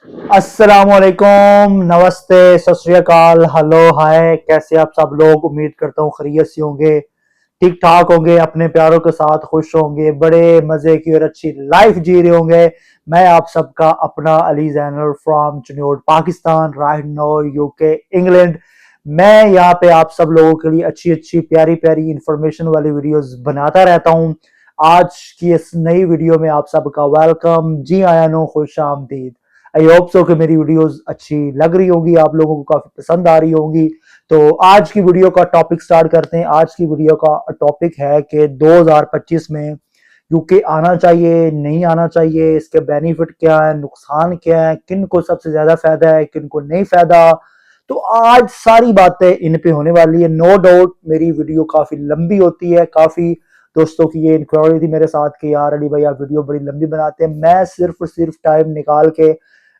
अस्सलामुअलैकुम, नमस्ते, सत श्री अकाल, हेलो, हाय। कैसे आप सब लोग? उम्मीद करता हूँ खैरियत से होंगे, ठीक ठाक होंगे, अपने प्यारों के साथ खुश होंगे, बड़े मजे की और अच्छी लाइफ जी रहे होंगे। मैं आप सबका अपना Ali Jainal from Chiniot Pakistan, right now UK England. मैं यहाँ पे आप सब लोगों के लिए अच्छी अच्छी प्यारी प्यारी इंफॉर्मेशन वाली वीडियोस बनाता रहता हूँ। आज की इस नई वीडियो में आप सबका वेलकम, जी आया नो, खुश आमदीद। आई होप सो कि मेरी वीडियोस अच्छी लग रही होगी, आप लोगों को काफी पसंद आ रही होंगी। तो आज की वीडियो का टॉपिक स्टार्ट करते हैं। आज की वीडियो का टॉपिक है कि 2025 में यूके आना चाहिए, नहीं आना चाहिए, इसके बेनिफिट क्या है, नुकसान क्या है, किन को सबसे ज्यादा फायदा है, किन को नहीं फायदा। तो आज सारी बातें इन पे होने वाली है। नो डाउट मेरी वीडियो काफी लंबी होती है। काफी दोस्तों की ये इंक्वायरी थी मेरे साथ कि यार अली भाई आप वीडियो बड़ी लंबी बनाते हैं। मैं सिर्फ और सिर्फ टाइम निकाल के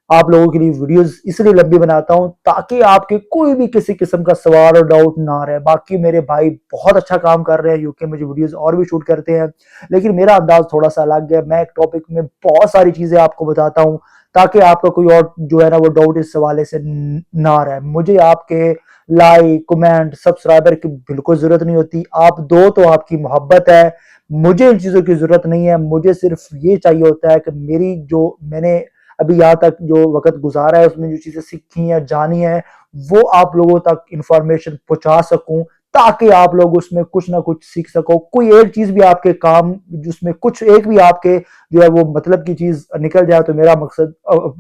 आप लोगों के लिए वीडियोस इसलिए लंबी बनाता हूं ताकि आपके कोई भी किसी किस्म का सवाल और डाउट ना रहे। बाकी मेरे भाई बहुत अच्छा काम कर रहे हैं यूके में, जो वीडियोस और भी शूट करते हैं, लेकिन मेरा अंदाज थोड़ा सा अलग है। मैं एक टॉपिक में बहुत सारी चीजें आपको बताता हूं ताकि आपका कोई और जो है ना वो डाउट इस हवाले से ना रहे। मुझे आपके लाइक, कमेंट, सब्सक्राइबर की बिल्कुल जरूरत नहीं होती। आप दो तो आपकी मोहब्बत है, मुझे इन चीजों की जरूरत नहीं है। मुझे सिर्फ ये चाहिए होता है कि मेरी जो मैंने अभी यहाँ तक जो वक्त गुजारा है उसमें जो चीजें सीखी हैं, जानी है, वो आप लोगों तक इंफॉर्मेशन पहुंचा सकूं ताकि आप लोग उसमें कुछ ना कुछ सीख सको। कोई एक चीज भी आपके काम, जिसमें कुछ एक भी आपके जो है वो मतलब की चीज निकल जाए तो मेरा मकसद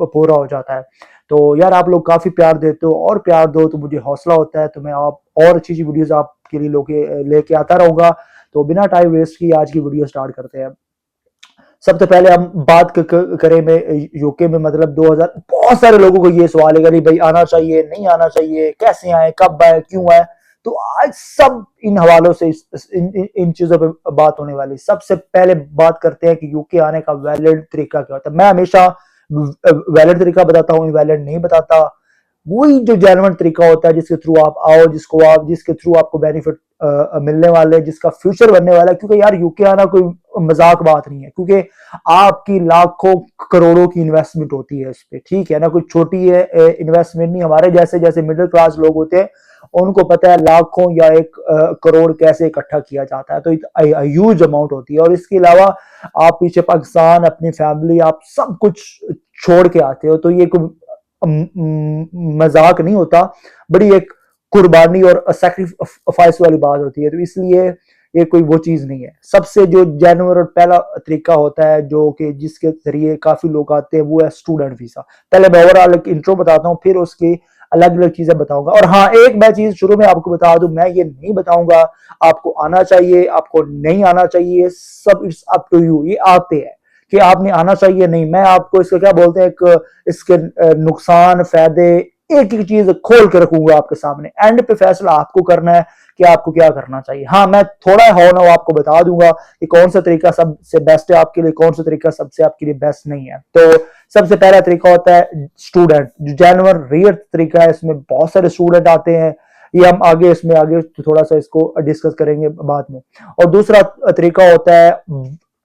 पूरा हो जाता है। तो यार आप लोग काफी प्यार देते हो और प्यार दो तो मुझे हौसला होता है। तो मैं आप और अच्छी अच्छी वीडियोस आपके लिए लेके आता रहूंगा। तो बिना टाइम वेस्ट किए आज की वीडियो स्टार्ट करते हैं। सबसे पहले हम बात करें में यूके में, मतलब 2000, बहुत सारे लोगों को ये सवाल है कि भाई आना चाहिए, नहीं आना चाहिए, कैसे आए, कब आए, क्यों आए। तो आज सब इन हवालों से इन चीजों पे बात होने वाली। सबसे पहले बात करते हैं कि यूके आने का वैलिड तरीका क्या होता है। मैं हमेशा वैलिड तरीका बताता हूँ, वैलिड नहीं बताता। वही जो जेन्युइन तरीका होता है जिसके थ्रू आप आओ, जिसके थ्रू आपको बेनिफिट मिलने वाले, जिसका फ्यूचर बनने वाला है। क्योंकि यार यूके आना कोई मजाक बात नहीं है, क्योंकि आपकी लाखों करोड़ों की इन्वेस्टमेंट होती है इस पे, ठीक है ना। कोई छोटी है इन्वेस्टमेंट नहीं। हमारे जैसे जैसे मिडिल क्लास लोग होते हैं उनको पता है लाखों या एक करोड़ कैसे इकट्ठा किया जाता है। तो ह्यूज अमाउंट होती है। और इसके अलावा आप पीछे पाकिस्तान, अपनी फैमिली, आप सब कुछ छोड़ के आते हो, तो ये कोई मजाक नहीं होता, बड़ी एक कुर्बानी और सैक्रिफाइस वाली बात होती है। तो इसलिए ये कोई वो चीज नहीं है। सबसे जो जेन्युइन और पहला तरीका होता है जो कि जिसके जरिए काफी लोग आते हैं वो है स्टूडेंट वीजा। पहले मैं ओवरऑल एक इंट्रो बताता हूँ, फिर उसकी अलग अलग चीजें बताऊंगा। और हाँ, एक मैं चीज शुरू में आपको बता दूं, मैं ये नहीं बताऊंगा आपको आना चाहिए, आपको नहीं आना चाहिए। सब इट्स अप टू यू, ये आप पे है कि आपने आना चाहिए नहीं। मैं आपको इसका क्या बोलते हैं, एक इसके नुकसान फायदे एक एक चीज खोल के रखूंगा आपके सामने। एंड पे फैसला आपको करना है कि आपको क्या करना चाहिए। हाँ, मैं थोड़ा हो ना आपको बता दूंगा कि कौन सा तरीका सबसे बेस्ट है आपके लिए, कौन सा तरीका सबसे आपके लिए बेस्ट नहीं है। तो सबसे पहला तरीका होता है स्टूडेंट, जो जेन्युइन रियल तरीका है। इसमें बहुत सारे स्टूडेंट आते हैं, ये हम आगे इसमें आगे थोड़ा सा इसको डिस्कस करेंगे बाद में। और दूसरा तरीका होता है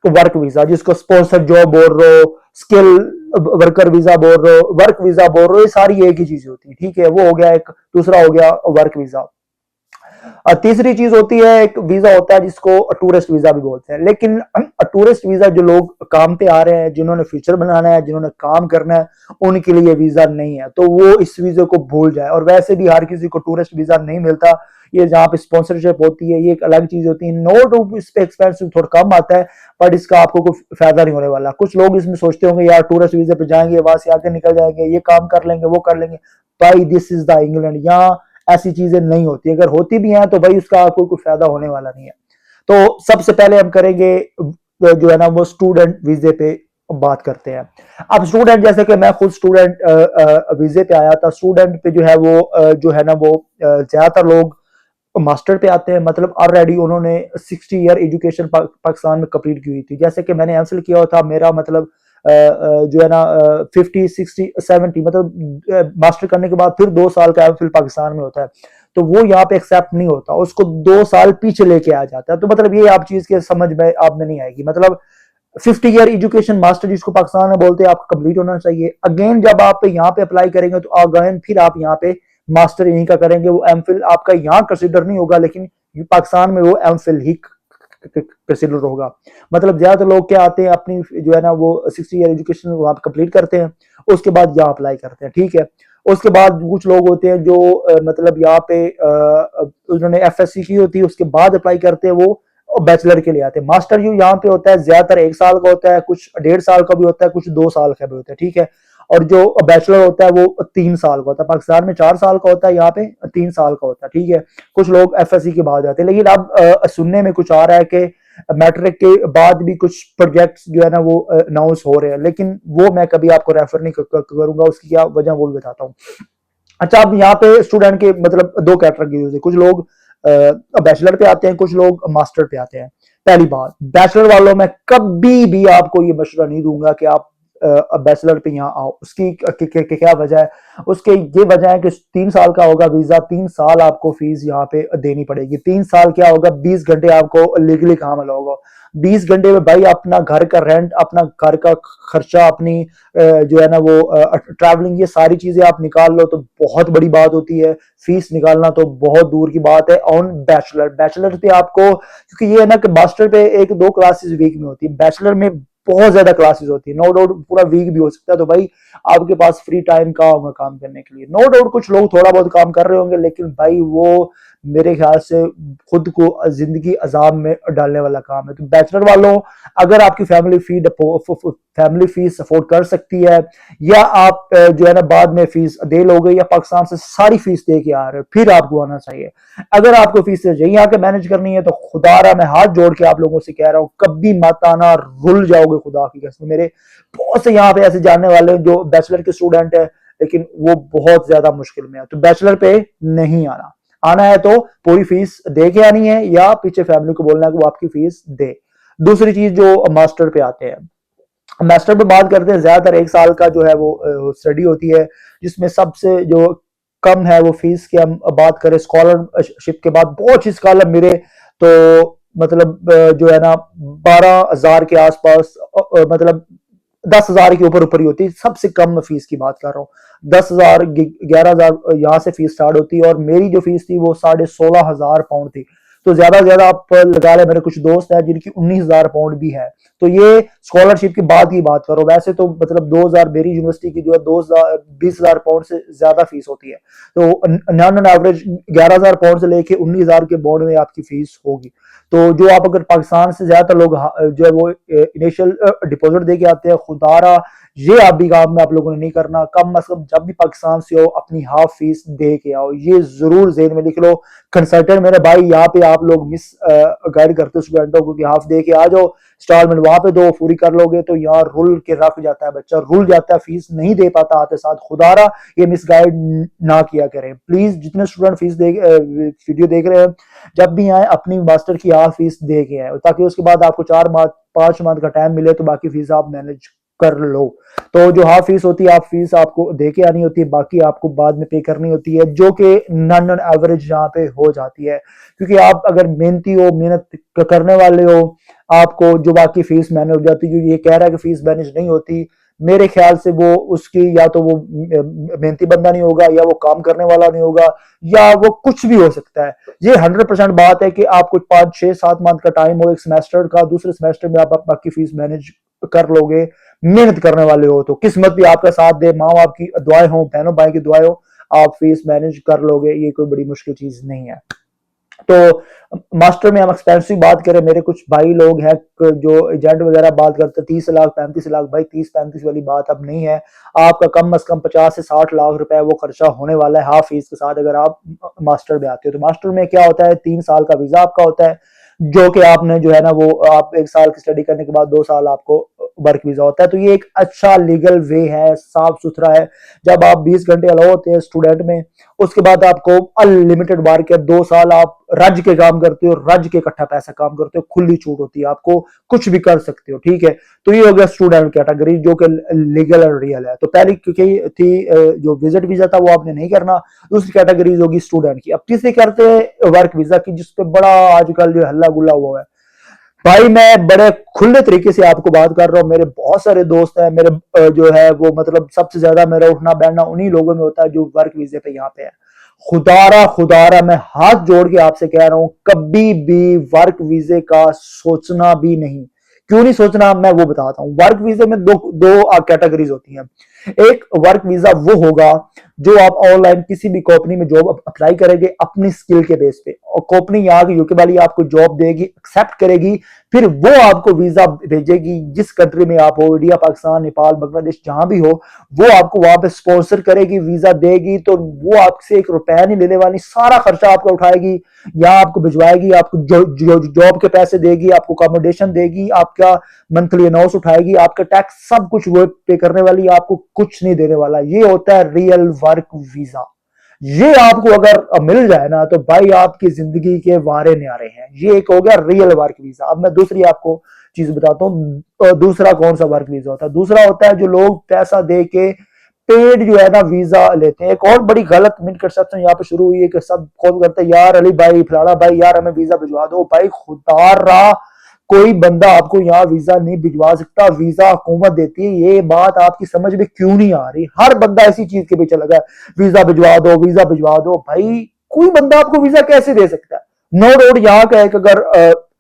वर्क वीजा, जिसको स्पॉन्सर जॉब बोल रहे हो, स्किल वर्कर वीजा बोल रहे हो, वर्क वीजा बोल रहे हो, ये सारी एक ही चीज होती है, ठीक है। वो हो गया एक, दूसरा हो गया वर्क वीजा। और तीसरी चीज होती है, एक वीजा होता है जिसको टूरिस्ट वीजा भी बोलते हैं। लेकिन टूरिस्ट वीजा जो लोग काम पे आ रहे हैं, जिन्होंने फ्यूचर बनाना है, जिन्होंने काम करना है, उनके लिए वीजा नहीं है। तो वो इस वीजा को भूल जाए। और वैसे भी हर किसी को टूरिस्ट वीजा नहीं मिलता। ये जहाँ पे स्पॉन्सरशिप होती है ये एक अलग चीज होती है। नो टू इस पे एक्सपेंसिव थोड़ा कम आता है, बट इसका आपको कोई फायदा नहीं होने वाला। कुछ लोग इसमें सोचते होंगे यार टूरिस्ट वीजा पे जाएंगे, वहां से आके निकल जाएंगे, ये काम कर लेंगे, वो कर लेंगे। भाई दिस इज द इंग्लैंड, यहाँ ऐसी चीजें नहीं होती। अगर होती भी हैं तो भाई उसका आपको कोई फायदा होने वाला नहीं है। तो सबसे पहले हम करेंगे जो है ना वो स्टूडेंट वीजे पे बात करते हैं। अब स्टूडेंट, जैसे कि मैं खुद स्टूडेंट वीजे पे आया था। स्टूडेंट पे जो है वो जो है ना वो ज्यादातर लोग मास्टर पे आते हैं, मतलब ऑलरेडी उन्होंने 60 ईयर एजुकेशन पाकिस्तान में कंप्लीट की हुई थी। जैसे कि मैंने एमफिल किया था, मेरा मतलब जो है ना 50 60 70, मतलब मास्टर करने के बाद फिर 2 साल का एमफिल पाकिस्तान में होता है। तो वो यहाँ पे एक्सेप्ट नहीं होता, उसको 2 साल पीछे लेके आ जाता है। तो मतलब ये आप चीज के समझ में आप में नहीं आएगी। मतलब 50 ईयर एजुकेशन मास्टर जिसको पाकिस्तान में बोलते हैं आपका कंप्लीट होना चाहिए। अगेन जब आप यहाँ पे अप्लाई करेंगे तो अगेन फिर आप यहाँ पे मास्टर यहीं का करेंगे, वो एम फिल आपका यहाँ कंसिडर नहीं होगा, लेकिन पाकिस्तान में वो एम फिल ही कंसिडर होगा। मतलब ज्यादातर लोग क्या आते हैं अपनी जो है ना वो 60 ईयर एजुकेशन वहां पे कंप्लीट करते हैं, उसके बाद यहाँ अप्लाई करते हैं, ठीक है। उसके बाद कुछ लोग होते हैं जो मतलब यहाँ पे उन्होंने FSC की होती है, उसके बाद अप्लाई करते हैं, वो बैचलर के लिए आते हैं। मास्टर यू यहाँ पे होता है ज्यादातर 1 साल का होता है, कुछ 1.5 साल का भी होता है, कुछ 2 साल का भी होता है, ठीक है। और जो बैचलर होता है वो 3 साल का होता है। पाकिस्तान में 4 साल का होता है, यहाँ पे 3 साल का होता है, ठीक है। कुछ लोग FSC के बाद जाते हैं, लेकिन अब सुनने में कुछ आ रहा है कि मैट्रिक के बाद भी कुछ प्रोजेक्ट्स जो है ना वो अनाउंस हो रहे हैं, लेकिन वो मैं कभी आपको रेफर नहीं करूंगा, उसकी क्या वजह वो भी बताता हूँ। अच्छा, अब यहाँ पे स्टूडेंट के मतलब दो कैटेगरीज है, कुछ लोग बैचलर पे आते हैं, कुछ लोग मास्टर पे आते हैं। पहली बात, बैचलर वालों में कभी भी आपको ये मशवरा नहीं दूंगा कि आप बैचलर पे यहाँ आओ। उसकी क्या वजह है? उसके ये वजह है कि 3 साल का होगा वीजा, 3 साल आपको फीस यहाँ पे देनी पड़ेगी। 3 साल क्या होगा, 20 घंटे आपको लीगली काम अलाउ होगा। 20 घंटे में भाई अपना घर का रेंट, अपना घर का खर्चा, अपनी जो है ना वो ट्रैवलिंग, ये सारी चीजें आप निकाल लो तो बहुत बड़ी बात होती है। फीस निकालना तो बहुत दूर की बात है ऑन बैचलर। बैचलर पे आपको, क्योंकि ये है ना कि मास्टर पे 1-2 क्लासेस वीक में होती है, बैचलर में बहुत ज्यादा क्लासेस होती है, नो डाउट पूरा वीक भी हो सकता है। तो भाई आपके पास फ्री टाइम कहाँ होगा काम करने के लिए? नो डाउट कुछ लोग थोड़ा बहुत काम कर रहे होंगे, लेकिन भाई वो मेरे ख्याल से खुद को जिंदगी अजाब में डालने वाला काम है। तो बैचलर वालों, अगर आपकी फैमिली फीस अफोर्ड कर सकती है, या आप जो है ना बाद में फीस दे लोगे, या पाकिस्तान से सारी फीस दे के आ रहे हो, फिर आपको आना चाहिए। अगर आपको फीस यहीं आके मैनेज करनी है तो खुदारा मैं हाथ जोड़ के आप लोगों से कह रहा हूं, कभी मत आना, रुल जाओगे खुदा की कसम। मेरे बहुत से यहाँ पे ऐसे जानने वाले जो बैचलर के स्टूडेंट है, लेकिन वो बहुत ज्यादा मुश्किल में है। तो बैचलर पे नहीं आना, आना है तो पूरी फीस दे के आनी है, या पीछे फैमिली को बोलना है कि वो आपकी फीस दे। दूसरी चीज, जो मास्टर पे आते हैं, मास्टर पे बात करते हैं, ज्यादातर 1 साल का जो है वो स्टडी होती है, जिसमें सबसे जो कम है वो फीस की हम बात करें स्कॉलरशिप के बाद, बहुत ही स्कॉलर मिले तो मतलब जो है ना 12,000 के आसपास, मतलब 10,000 के ऊपर ऊपर ही होती है। सबसे कम फीस की बात कर रहा हूँ, 10,000 11,000 यहाँ से फीस स्टार्ट होती है, और मेरी जो फीस थी वो 16,500 पाउंड थी। तो ज्यादा से ज्यादा आप लगा ले, मेरे कुछ दोस्त हैं जिनकी 19,000 पाउंड भी है। तो ये स्कॉलरशिप की बात ही बात करो, वैसे तो मतलब 2,000 मेरी यूनिवर्सिटी की जो है 20,000 पाउंड से ज्यादा फीस होती है। तो नॉन एवरेज 11,000 पाउंड से लेके 19,000 के बॉन्ड में आपकी फीस होगी। तो जो आप अगर पाकिस्तान से ज्यादातर लोग जो है वो इनिशियल डिपॉजिट दे के आते हैं, खुदारा ये आप भी काम में आप लोगों ने नहीं करना। कम अज कम जब भी पाकिस्तान से हो अपनी हाफ फीस दे के आओ, ये जरूर जेहन में लिख लो। कंसल्टेंट मेरे भाई, यहाँ पे आप लोग मिस गाइड करते हो स्टूडेंटों को कि हाफ दे के आ जाओ, इंस्टॉलमेंट वहां पे दो, पूरी कर लोगे तो यार रुल के रख जाता है बच्चा, रुल जाता है, फीस नहीं दे पाता आते साथ। खुदारा ये मिस गाइड ना किया करें प्लीज। जितने स्टूडेंट फीस वीडियो देख रहे हैं, जब भी आए अपनी मास्टर की हाफ फीस दे के आए, ताकि उसके बाद आपको 4-5 मंथ का टाइम मिले तो बाकी फीस आप मैनेज कर लो। तो जो हाफ फीस होती है, हाफ फीस आपको दे के आनी होती है, बाकी आपको बाद में पे करनी होती है, जो कि नॉन एवरेज यहाँ पे हो जाती है। क्योंकि आप अगर मेहनती हो, मेहनत करने वाले हो, आपको जो बाकी फीस मैनेज हो जाती है। क्योंकि ये कह रहा है कि फीस मैनेज नहीं होती, मेरे ख्याल से वो उसकी या तो वो मेहनती बंदा नहीं होगा, या वो काम करने वाला नहीं होगा, या वो कुछ भी हो सकता है। ये 100% बात है कि आपको 5-6-7 मंथ का टाइम हो एक सेमेस्टर का, दूसरे सेमेस्टर में आप बाकी फीस मैनेज कर लोगे। मेहनत करने वाले हो तो किस्मत भी आपका साथ दे, माँ बाप की दुआएं हो, बहनों भाई की दुआएं हो, आप फीस मैनेज कर लोगे, ये कोई बड़ी मुश्किल चीज नहीं है। तो मास्टर में हम एक्सपेंसिव बात करें, मेरे कुछ भाई लोग हैं जो एजेंट वगैरह बात करते हैं 30 लाख 35 लाख, भाई 30-35 वाली बात अब नहीं है। आपका कम अज कम 50 से 60 लाख रुपए वो खर्चा होने वाला है हाफ फीस के साथ, अगर आप मास्टर में आते हो। तो मास्टर में क्या होता है, 3 साल का वीजा आपका होता है, जो कि आपने जो है ना वो आप 1 साल की स्टडी करने के बाद 2 साल आपको वर्क वीजा होता है। तो ये एक अच्छा लीगल वे है, साफ सुथरा है। जब आप 20 घंटे अलाउ होते हैं स्टूडेंट में, उसके बाद आपको अनलिमिटेड वर्क है, 2 साल आप रज के काम करते हो, रज के इकट्ठा पैसा काम करते हो, खुली छूट होती है, आपको कुछ भी कर सकते हो, ठीक है। तो ये हो गया स्टूडेंट कैटेगरी जो कि लीगल और रियल है। तो पहली क्योंकि थी जो विजिट वीजा था वो आपने नहीं करना। दूसरी कैटेगरीज होगी स्टूडेंट की। अब तीसरी करते हैं वर्क वीजा की, जिसपे बड़ा आजकल जो हल्ला गुल्ला हुआ है। भाई मैं बड़े खुले तरीके से आपको बात कर रहा हूँ। मेरे बहुत सारे दोस्त हैं, मेरे जो है वो मतलब सबसे ज्यादा मेरा उठना बैठना उन्हीं लोगों में होता है जो वर्क वीजे पे यहाँ पे है। खुदारा खुदारा मैं हाथ जोड़ के आपसे कह रहा हूँ, कभी भी वर्क वीजे का सोचना भी नहीं। क्यों नहीं सोचना, मैं वो बताता हूँ। वर्क वीजे में दो दो कैटेगरीज होती हैं। एक वर्क वीजा वो होगा जो आप ऑनलाइन किसी भी कंपनी में जॉब अप्लाई करेंगे अपनी स्किल के बेस पे, और कंपनी यहाँ की यूके वाली आपको जॉब देगी, एक्सेप्ट करेगी, फिर वो आपको वीजा भेजेगी जिस कंट्री में आप हो, इंडिया, पाकिस्तान, नेपाल, बांग्लादेश, जहां भी हो, वो आपको वहां पे स्पॉन्सर करेगी, वीजा देगी। तो वो आपसे 1 रुपया नहीं लेने वाली, सारा खर्चा आपका उठाएगी, यहाँ आपको भिजवाएगी, आपको जॉब के पैसे देगी, आपको अकोमोडेशन देगी, आपका मंथली अनाउंस उठाएगी, आपका टैक्स सब कुछ वो पे करने वाली, आपको कुछ नहीं देने वाला। ये होता है रियल वर्क वीजा। ये आपको अगर मिल जाए ना तो भाई आपकी जिंदगी के वारे न्यारे हैं। ये एक हो गया रियल वर्क वीजा। अब मैं दूसरी आपको चीज बताता हूँ। दूसरा कौन सा वर्क वीजा होता है? दूसरा होता है जो लोग पैसा दे के पेड जो है ना वीजा लेते हैं। एक और बड़ी गलत मिसकंसेप्शन यहाँ पे शुरू हुई है कि सब कॉल करते हैं, यार अली भाई, फलाना भाई, यार हमें वीजा भिजवा दो। भाई खुदा रहा, कोई बंदा आपको यहाँ वीजा नहीं भिजवा सकता, वीजा हुकूमत देती है। ये बात आपकी समझ में क्यों नहीं आ रही? हर बंदा इसी चीज के पीछे लगा है, वीजा भिजवा दो, वीजा भिजवा दो। भाई कोई बंदा आपको वीजा कैसे दे सकता है? नो डाउट यहाँ का एक अगर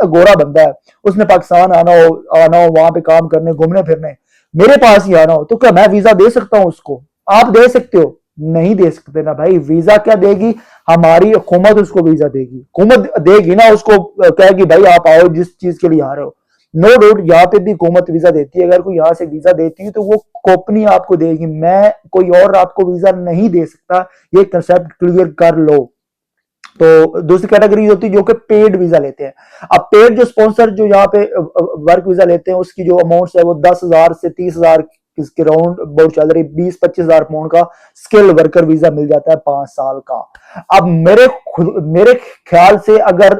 गोरा बंदा है, उसने पाकिस्तान आना हो वहां पे काम करने, घूमने फिरने, मेरे पास ही आना हो, तो क्या मैं वीजा दे सकता हूँ उसको? आप दे सकते हो? नहीं दे सकते ना भाई। वीजा क्या देगी? हमारी हुकूमत उसको वीजा देगी। हुकूमत देगी ना उसको, कहेगी भाई आप आओ जिस चीज के लिए आ रहे हो। नो डाउट यहाँ पे भी हुकूमत वीजा देती है। अगर कोई यहाँ से वीजा देती है तो वो कंपनी आपको देगी, मैं कोई और आपको वीजा नहीं दे सकता। ये कंसेप्ट क्लियर कर लो। तो दूसरी कैटेगरी होती है जो कि पेड वीजा लेते हैं। अब पेड जो स्पॉन्सर जो यहाँ पे वर्क वीजा लेते हैं, उसकी जो अमाउंट है वो 10,000 से 30,000 इसके राउंड बहुत चल रही, 20-25,000 पाउंड का स्किल वर्कर वीजा मिल जाता है 5 साल का। अब मेरे ख्याल से अगर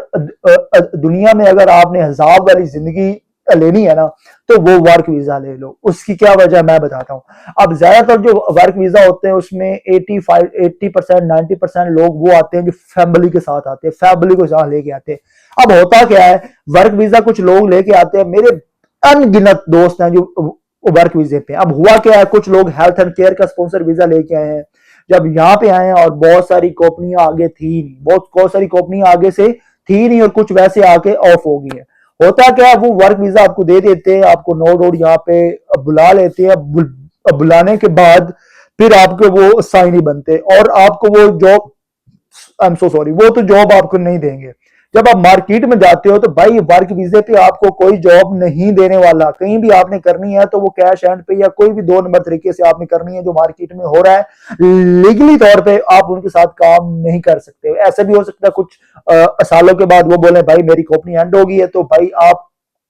दुनिया में अगर आपने हिसाब वाली जिंदगी लेनी है ना तो वो वर्क वीजा ले लो। उसकी क्या वजह मैं बताता हूँ। अब ज्यादातर जो वर्क वीजा होते हैं उसमें 80% 90% लोग वो आते हैं जो फैमिली के साथ आते हैं, फैमिली को साथ लेके आते हैं। अब होता क्या है, वर्क वीजा कुछ लोग लेके आते हैं, मेरे अनगिनत दोस्त हैं जो वर्क वीजे पे। अब हुआ क्या है, कुछ लोग हेल्थ एंड केयर का स्पॉन्सर वीजा लेके आए हैं, जब यहाँ पे आए हैं, और बहुत सारी कंपनियां आगे थी नहीं, बहुत सारी कंपनियां आगे से थी नहीं, और कुछ वैसे आके ऑफ हो गई है। होता क्या है, वो वर्क वीजा आपको दे देते हैं, आपको नो डाउट यहाँ पे बुला लेते हैं। बुलाने के बाद फिर आपके वो साइन ही बनते, और आपको वो job, I am so sorry, वो तो जॉब आपको नहीं देंगे। जब आप मार्केट में जाते हो तो भाई वर्क वीजे पे आपको कोई जॉब नहीं देने वाला। कहीं भी आपने करनी है तो वो कैश एंड पे या कोई भी 2 नंबर तरीके से आपने करनी है जो मार्केट में हो रहा है, लीगली तौर पे आप उनके साथ काम नहीं कर सकते। ऐसा भी हो सकता है कुछ सालों के बाद वो बोले भाई मेरी कंपनी एंड हो गई है, तो भाई आप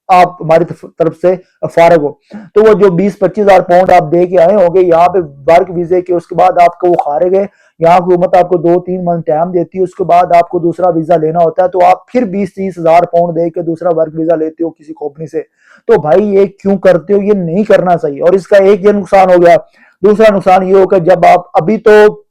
हमारी तरफ से फारग हो। तो वो जो 20-25,000 पाउंड आप दे के आए होंगे यहाँ पे वर्क वीजे के, उसके बाद आपको वो खारे गए, यहाँ हुकूमत आपको 2-3 मंथ टाइम देती है, उसके बाद आपको दूसरा वीजा लेना होता है, तो आप फिर 20-30,000 पाउंड दे के दूसरा वर्क वीजा लेते हो किसी कंपनी से। तो भाई ये क्यों करते हो? ये नहीं करना चाहिए। और इसका एक ये नुकसान हो गया। दूसरा नुकसान ये होगा, जब आप अभी तो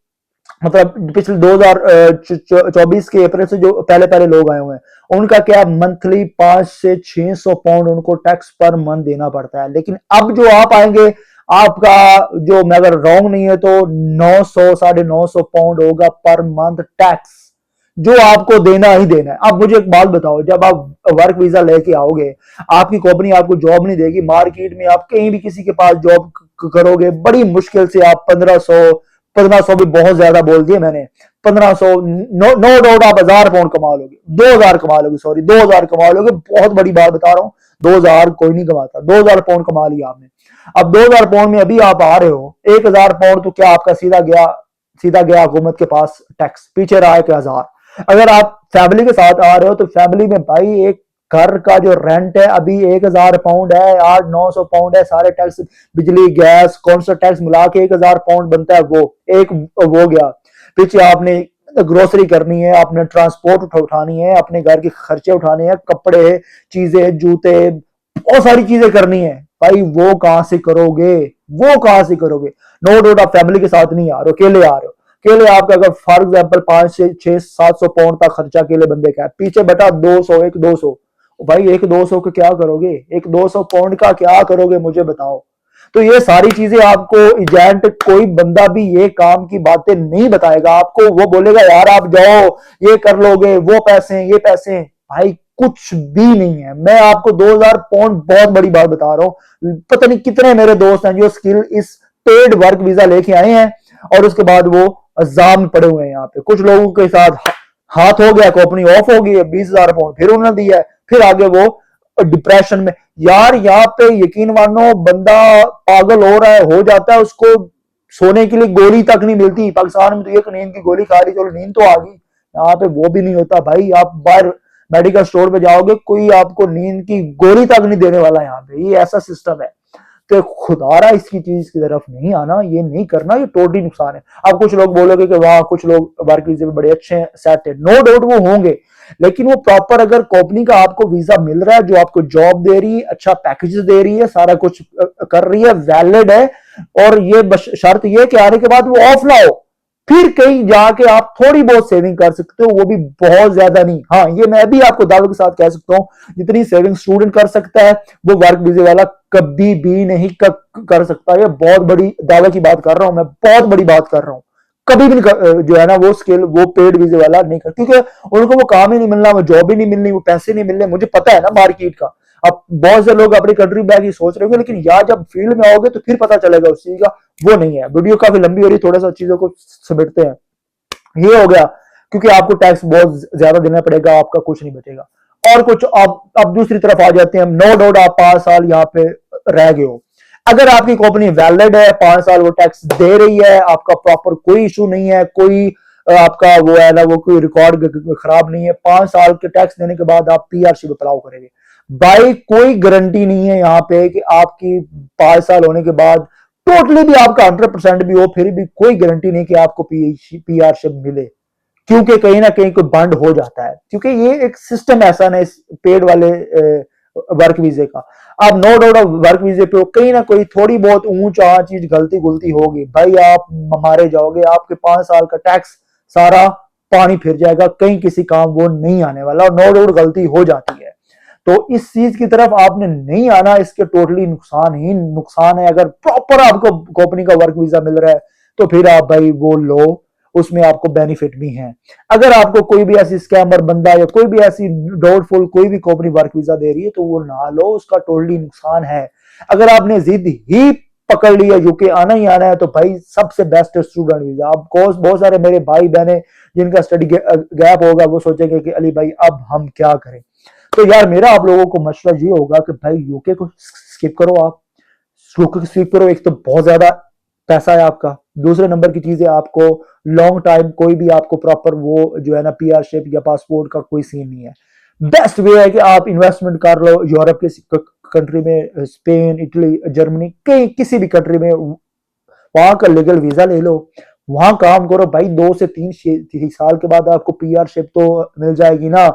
मतलब पिछले 2024 के अप्रैल से जो पहले पहले लोग आए हुए हैं उनका क्या, मंथली 500 से 600 पाउंड उनको टैक्स पर मंथ देना पड़ता है। लेकिन अब जो आप आएंगे, आपका जो, मैं अगर रॉन्ग नहीं है तो 900 950 पाउंड होगा पर मंथ टैक्स, जो आपको देना ही देना है। अब मुझे एक बात बताओ, जब आप वर्क वीजा लेके आओगे, आपकी कंपनी आपको जॉब नहीं देगी, मार्केट में आप कहीं भी किसी के पास जॉब करोगे, बड़ी मुश्किल से आप 1500 भी बहुत ज्यादा बोल दिए मैंने, 1500, नो डाउट आप 1000 पाउंड कमा लोगे, 2000 कमा लोगे, सॉरी 2000 कमा लोगे। बहुत बड़ी बात बता रहा हूँ, 2000 कोई नहीं कमाता, 2000 पाउंड कमा लिया आपने। अब 2000 पाउंड में अभी आप आ रहे हो, 1000 पाउंड तो क्या आपका सीधा गया हुकूमत के पास टैक्स, पीछे रहा 1000। अगर आप फैमिली के साथ आ रहे हो तो फैमिली में भाई एक घर का जो रेंट है अभी 1000 पाउंड है, 800-900 पाउंड है, सारे टैक्स, बिजली, गैस, कौन सा टैक्स मिला के 1000 पाउंड बनता है। वो एक वो गया। पीछे आपने ग्रोसरी करनी है, आपने ट्रांसपोर्ट उठानी है, अपने घर के खर्चे उठाने हैं, कपड़े, चीजें, जूते, बहुत सारी चीजें करनी है। भाई वो कहां से करोगे? वो कहां से करोगे? नो डाउट आप फैमिली के साथ नहीं आ रहे हो, अकेले आ रहे हो। अकेले आपका अगर फॉर एग्जाम्पल 500 से 600-700 पाउंड का खर्चा अकेले बंदे का है, पीछे बटा 200, 200 भाई 100-200 का क्या करोगे, 100-200 पाउंड का क्या करोगे मुझे बताओ। तो ये सारी चीजें आपको एजेंट कोई बंदा भी ये काम की बातें नहीं बताएगा आपको। वो बोलेगा यार आप जाओ ये कर लोगे, वो पैसे ये पैसे, भाई कुछ भी नहीं है। मैं आपको 2000 पाउंड बहुत बड़ी बात बता रहा हूं। पता नहीं कितने मेरे दोस्त हैं जो स्किल इस पेड वर्क वीजा लेके आए हैं और उसके बाद वो अजाब में पड़े हुए हैं। यहाँ पे कुछ लोगों के साथ हाथ हो गया, कंपनी ऑफ हो गई है, 20,000 पाउंड फिर उन्होंने दिया है, फिर आगे वो डिप्रेशन में। यार यहाँ पे यकीन मानो बंदा पागल हो रहा है, हो जाता है, उसको सोने के लिए गोली तक नहीं मिलती। पाकिस्तान में तो एक नींद की गोली खा रही, चलो नींद तो आ गई, यहाँ पे वो भी नहीं होता भाई। आप बाहर मेडिकल स्टोर पे जाओगे, कोई आपको नींद की गोली तक नहीं देने वाला यहाँ पे, ये ऐसा सिस्टम है। तो खुदारा इसकी चीज की तरफ नहीं आना, ये नहीं करना, ये टोटली नुकसान है। अब कुछ लोग बोलोगे कि वाह कुछ लोग वर्क वीजे पे बड़े अच्छे हैं, सेट है, नो डाउट वो होंगे, लेकिन वो प्रॉपर अगर कंपनी का आपको वीजा मिल रहा है, जो आपको जॉब दे रही है, अच्छा पैकेजेस दे रही है, सारा कुछ कर रही है, वैलिड है, और ये शर्त ये कि आने के बाद वो ऑफ ना हो, फिर कहीं जाके आप थोड़ी बहुत सेविंग कर सकते हो, वो भी बहुत ज्यादा नहीं। हाँ ये मैं भी आपको दावे के साथ कह सकता हूँ, जितनी सेविंग स्टूडेंट कर सकता है वो वर्क वीजे वाला कभी भी नहीं कर सकता। ये बहुत बड़ी दावे की बात कर रहा हूं मैं, बहुत बड़ी बात कर रहा हूं। कभी भी नहीं जो है ना वो स्किल वो पेड वीजे वाला नहीं कर, क्योंकि उनको वो काम ही नहीं मिलना, वो जॉब ही नहीं मिलनी, वो पैसे नहीं मिलने। मुझे पता है ना मार्केट का। अब बहुत से लोग अपनी कंट्री बैक ही सोच रहे होंगे, लेकिन यार जब फील्ड में आओगे तो फिर पता चलेगा उस चीज का। वो नहीं है। वीडियो काफी लंबी हो रही, थोड़ा सा चीजों को समेटते हैं। ये हो गया, क्योंकि आपको टैक्स बहुत ज्यादा देना पड़ेगा, आपका कुछ नहीं बचेगा। और कुछ आप दूसरी तरफ आ जाते हैं। नो डाउट आप 5 साल यहाँ पे रह गए हो, अगर आपकी कंपनी वैलिड है, 5 साल वो टैक्स दे रही है, आपका प्रॉपर कोई इशू नहीं है, कोई आपका वो है ना वो कोई रिकॉर्ड खराब नहीं है, 5 साल के टैक्स देने के बाद आप पीआरसी अप्लाई करेंगे, भाई कोई गारंटी नहीं है यहाँ पे कि आपकी 5 साल होने के बाद टोटली भी आपका 100% भी हो, फिर भी कोई गारंटी नहीं कि आपको पीआरशिप मिले, क्योंकि कहीं ना कहीं कोई बंड हो जाता है, क्योंकि ये एक सिस्टम ऐसा ना इस पेड वाले वर्क वीजे का। अब नो डाउट वर्क वीजे पे कहीं ना कोई थोड़ी बहुत ऊंच चीज गलती गुलती होगी, भाई आप मारे जाओगे, आपके 5 साल का टैक्स सारा पानी फिर जाएगा, कहीं किसी काम वो नहीं आने वाला, और नो डाउट गलती हो जाती है। तो इस चीज की तरफ आपने नहीं आना, इसके टोटली नुकसान ही नुकसान है। अगर प्रॉपर आपको कंपनी का वर्क वीजा मिल रहा है तो फिर आप भाई वो लो, उसमें आपको बेनिफिट भी है। अगर आपको कोई भी ऐसी स्कैमर बंदा या कोई भी ऐसी डाउटफुल कोई भी कंपनी वर्क वीजा दे रही है तो वो ना लो, उसका टोटली नुकसान है। अगर आपने जिद ही पकड़ लिया यूके आना ही आना है तो भाई सबसे बेस्ट है स्टूडेंट वीजा। अब कोर्स बहुत सारे मेरे भाई बहने जिनका स्टडी गैप होगा वो सोचेंगे कि अली भाई अब हम क्या करें। तो यार मेरा आप लोगों को मशवरा ये होगा कि भाई यूके को स्किप करो, आप यूके को स्किप करो। एक तो बहुत ज्यादा पैसा है आपका, दूसरे नंबर की चीज है आपको लॉन्ग टाइम कोई भी आपको प्रॉपर वो जो है ना पीआरशिप या पासपोर्ट का कोई सीन नहीं है। बेस्ट वे है कि आप इन्वेस्टमेंट कर लो यूरोप के कंट्री में, स्पेन, इटली, जर्मनी, कहीं किसी भी कंट्री में, वहां का लीगल वीजा ले लो, वहां काम करो भाई। 2 से 3 साल के बाद आपको पीआरशिप तो मिल जाएगी ना।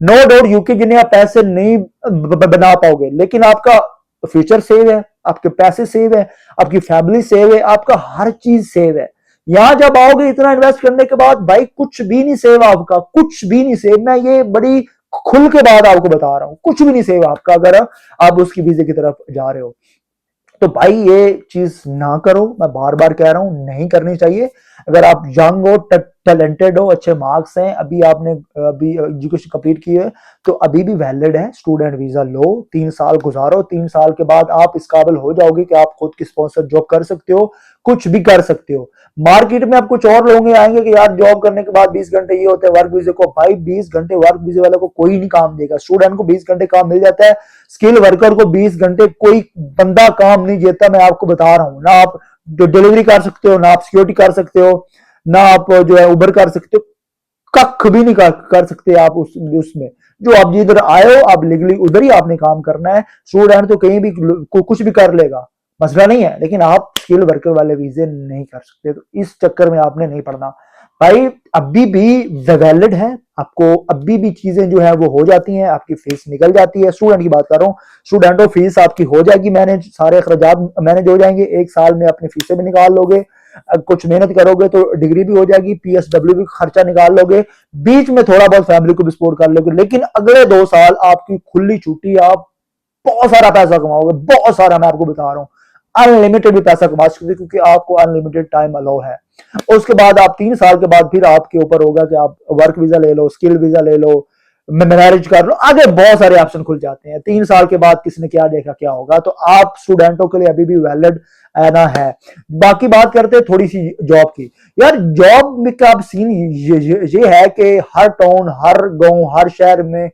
नो डाउट यूके जिन्हें आप पैसे नहीं बना पाओगे, लेकिन आपका फ्यूचर सेव है, आपके पैसे सेव है, आपकी फैमिली सेव है, आपका हर चीज सेव है। यहां जब आओगे इतना इन्वेस्ट करने के बाद भाई कुछ भी नहीं सेव आपका, कुछ भी नहीं सेव। मैं ये बड़ी खुल के बाद आपको बता रहा हूं, कुछ भी नहीं सेव आपका अगर आप उसकी वीजे की तरफ जा रहे हो। तो भाई ये चीज ना करो, मैं बार बार कह रहा हूं नहीं करनी चाहिए। अगर आप यंग हो, टैलेंटेड हो, अच्छे मार्क्स हैं, अभी आपने अभी एजुकेशन कंप्लीट की है तो अभी भी वैलिड है, स्टूडेंट वीजा लो, 3 साल गुजारो, 3 साल के बाद आप इस काबिल हो जाओगे कि आप खुद की स्पॉन्सर जॉब कर सकते हो, कुछ भी कर सकते हो। मार्केट में अब कुछ और लोग आएंगे कि यार जॉब करने के बाद 20 घंटे ये होते हैं वर्क वीजे को, भाई 20 घंटे वर्क वीजे वाले को कोई नहीं काम देगा। स्टूडेंट को 20 घंटे काम मिल जाता है, स्किल वर्कर को 20 घंटे कोई बंदा काम नहीं देता। मैं आपको बता रहा हूं ना, आप डिलीवरी कर सकते हो, ना आप सिक्योरिटी कर सकते हो, ना आप जो है उबर कर सकते हो, कख भी नहीं कर सकते आप उसमें। जो आप जिधर आए हो आप लीगली उधर ही आपने काम करना है। स्टूडेंट तो कहीं भी कुछ भी कर लेगा, मसला नहीं है, लेकिन आप स्किल वर्कर वाले वीजे नहीं कर सकते। तो इस चक्कर में आपने नहीं पड़ना भाई। अभी भी वैलिड है, आपको अभी भी चीजें जो है वो हो जाती हैं, आपकी फीस निकल जाती है। स्टूडेंट की बात कर रहा हूँ, स्टूडेंट फीस आपकी हो जाएगी मैनेज, सारे अखराजात मैनेज हो जाएंगे, 1 साल में अपनी फीसें भी निकाल लोगे, कुछ मेहनत करोगे तो डिग्री भी हो जाएगी, PSW भी खर्चा निकाल लोगे, बीच में थोड़ा बहुत फैमिली को भी सपोर्ट कर लोगे। लेकिन अगले 2 साल आपकी खुली छुट्टी, आप बहुत सारा पैसा कमाओगे, बहुत सारा, मैं आपको बता रहा हूँ, अनलिमिटेड भी पैसा कमा सकते, क्योंकि आपको अनलिमिटेड टाइम अलाउ है। उसके बाद आप 3 साल के बाद फिर आपके ऊपर होगा कि आप वर्क वीजा ले लो, स्किल वीजा ले लो, मैरिज कर लो, आगे बहुत सारे ऑप्शन खुल जाते हैं। 3 साल के बाद किसने क्या देखा क्या होगा। तो आप स्टूडेंटों के लिए अभी भी वैलिड आना है। बाकी बात करते हैं थोड़ी सी जॉब की। यार जॉब में का सीन ये है कि हर टाउन, हर गांव, हर शहर में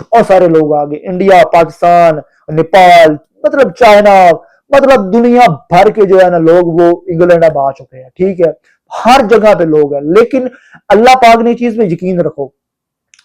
बहुत सारे लोग आ गए, इंडिया, पाकिस्तान, नेपाल, मतलब चाइना, मतलब दुनिया भर के जो है ना लोग वो इंग्लैंड अब आ चुके हैं, ठीक है। हर जगह पे लोग हैं, लेकिन अल्लाह पाक ने चीज में यकीन रखो।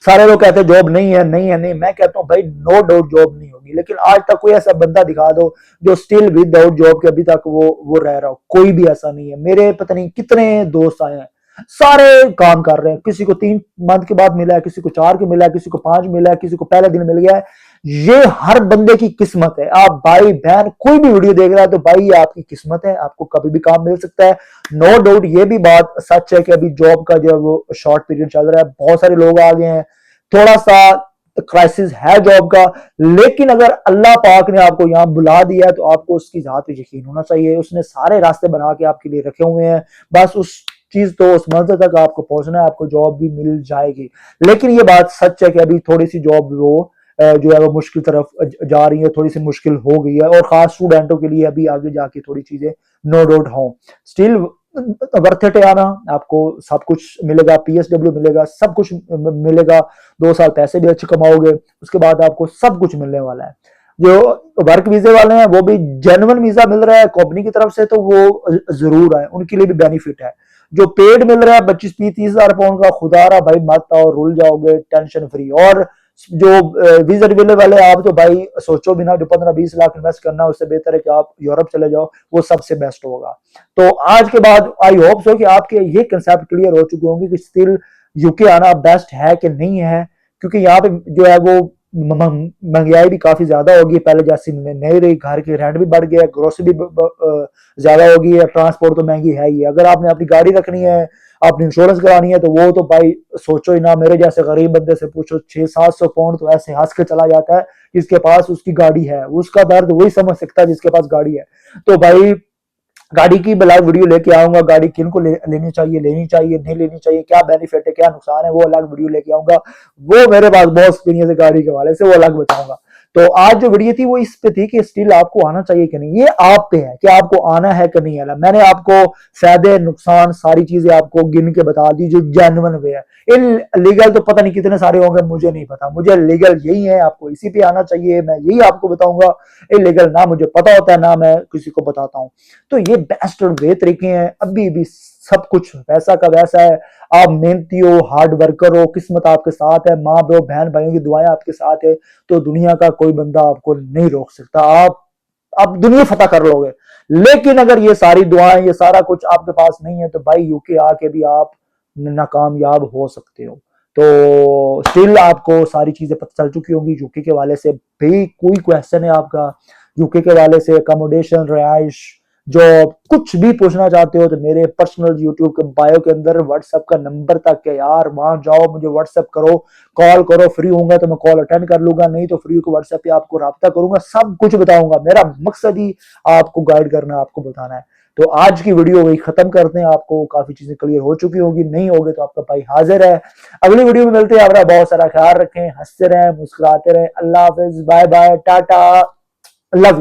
सारे लोग कहते हैं जॉब नहीं है, नहीं है, नहीं, मैं कहता हूं भाई नो डाउट जॉब नहीं होगी, लेकिन आज तक कोई ऐसा बंदा दिखा दो जो स्टिल विदाउट जॉब के अभी तक वो रह रहा हो। कोई भी ऐसा नहीं है। मेरे पता नहीं कितने दोस्त आए हैं, सारे काम कर रहे हैं। किसी को 3 मंथ के बाद मिला है, किसी को 4 के मिला है, किसी को 5 मिला है, किसी को पहले दिन मिल गया है। ये हर बंदे की किस्मत है। आप भाई बहन कोई भी वीडियो देख रहा है तो भाई ये आपकी किस्मत है, आपको कभी भी काम मिल सकता है। नो डाउट ये भी बात सच है कि अभी जॉब का जो वो शॉर्ट पीरियड चल रहा है, बहुत सारे लोग आ गए हैं, थोड़ा सा क्राइसिस है जॉब का। लेकिन अगर अल्लाह पाक ने आपको यहाँ बुला दिया है तो आपको उसकी जात पे यकीन होना चाहिए। उसने सारे रास्ते बना के आपके लिए रखे हुए हैं, बस उस चीज तो उस मंजिल तक आपको पहुंचना है, आपको जॉब भी मिल जाएगी। लेकिन ये बात सच है कि अभी थोड़ी सी जॉब वो जो है वो मुश्किल तरफ जा रही है, थोड़ी सी मुश्किल हो गई है, और खास स्टूडेंटों के लिए अभी आगे जाके थोड़ी चीजें नो डाउट हो। स्टिल वर्थ इट आना, आपको सब कुछ मिलेगा, PSW मिलेगा, सब कुछ मिलेगा। 2 साल पैसे भी अच्छे कमाओगे, उसके बाद आपको सब कुछ मिलने वाला है। जो वर्क वीजे वाले हैं वो भी जेन्युइन वीजा मिल रहा है कंपनी की तरफ से, तो वो जरूर है, उनके लिए भी बेनिफिट है। जो पेड मिल रहा है 25-30 हजार पाउंड का, खुदा रहा भाई मत आओ, रुल जाओगे टेंशन फ्री। और जो वीजा रिवेलर वाले, आप तो भाई सोचो भी ना, जो 15-20 लाख इन्वेस्ट करना है, उससे बेहतर है कि आप यूरोप चले जाओ, वो सबसे बेस्ट होगा। तो आज के बाद आई होप सो कि आपके ये कंसेप्ट क्लियर हो चुके होंगे कि स्टिल यूके आना बेस्ट है कि नहीं है। क्योंकि यहाँ पे जो है वो महंगाई भी काफी ज्यादा होगी, पहले जैसी नहीं रही, घर के रेंट भी बढ़ गया, ग्रोसरी भी ज्यादा होगी, ट्रांसपोर्ट तो महंगी है ही। अगर आपने अपनी गाड़ी रखनी है, आपने इंश्योरेंस करानी है, तो वो तो भाई सोचो ही ना। मेरे जैसे गरीब बंदे से पूछो, 600-700 पाउंड तो ऐसे हंस के चला जाता है। जिसके पास उसकी गाड़ी है, उसका दर्द वही समझ सकता है जिसके पास गाड़ी है। तो भाई गाड़ी की ब्लॉग वीडियो लेके आऊंगा, गाड़ी किन को लेनी चाहिए, लेनी चाहिए, नहीं लेनी चाहिए, क्या बेनिफिट है, क्या नुकसान है, वो अलग वीडियो लेके आऊंगा। वो मेरे पास बहुत एक्सपीरियंस है गाड़ी के वाले से, वो अलग बताऊंगा। तो आज जो वीडियो थी वो इस पे थी कि स्टिल आपको आना चाहिए कि नहीं। ये आप पे है कि आपको आना है कि नहीं आना। मैंने आपको फायदे नुकसान सारी चीजें आपको गिन के बता दी जो जेन्युइन वे है। इन लीगल तो पता नहीं कितने सारे होंगे, मुझे नहीं पता। मुझे लीगल यही है, आपको इसी पे आना चाहिए, मैं यही आपको बताऊंगा। इलीगल ना मुझे पता होता है ना मैं किसी को बताता हूँ। तो ये बेस्ट और वे तरीके हैं। अभी भी सब कुछ वैसा का वैसा है। आप मेहनती हो, हार्ड वर्कर हो, किस्मत आपके साथ है, माँ बहन भाइयों की दुआएं आपके साथ है, तो दुनिया का कोई बंदा आपको नहीं रोक सकता। आप दुनिया फतह कर लोगे। लेकिन अगर ये सारी दुआएं, ये सारा कुछ आपके पास नहीं है, तो भाई यूके आके भी आप नाकामयाब हो सकते हो। तो स्टिल आपको सारी चीजें पता चल चुकी होंगी यूके के वाले से। भी कोई क्वेश्चन है आपका यूके के वाले से, अकोमोडेशन, रिहाइश, जॉब, कुछ भी पूछना चाहते हो तो मेरे पर्सनल यूट्यूब के बायो के अंदर व्हाट्सएप का नंबर तक है यार, वहां जाओ, मुझे व्हाट्सएप करो, कॉल करो। फ्री होऊंगा तो मैं कॉल अटेंड कर लूंगा, नहीं तो फ्री को व्हाट्सएप पे आपको राब्ता करूंगा, सब कुछ बताऊंगा। मेरा मकसद ही आपको गाइड करना, आपको बताना है। तो आज की वीडियो वही खत्म करते हैं। आपको काफी चीजें क्लियर हो चुकी होगी, नहीं होगी तो आपका भाई हाजिर है। अगली वीडियो में मिलते हैं। अपना बहुत सारा ख्याल रखें, हंसते रहें, मुस्कुराते रहें। अल्लाह हाफिज, bye bye, tata, love you.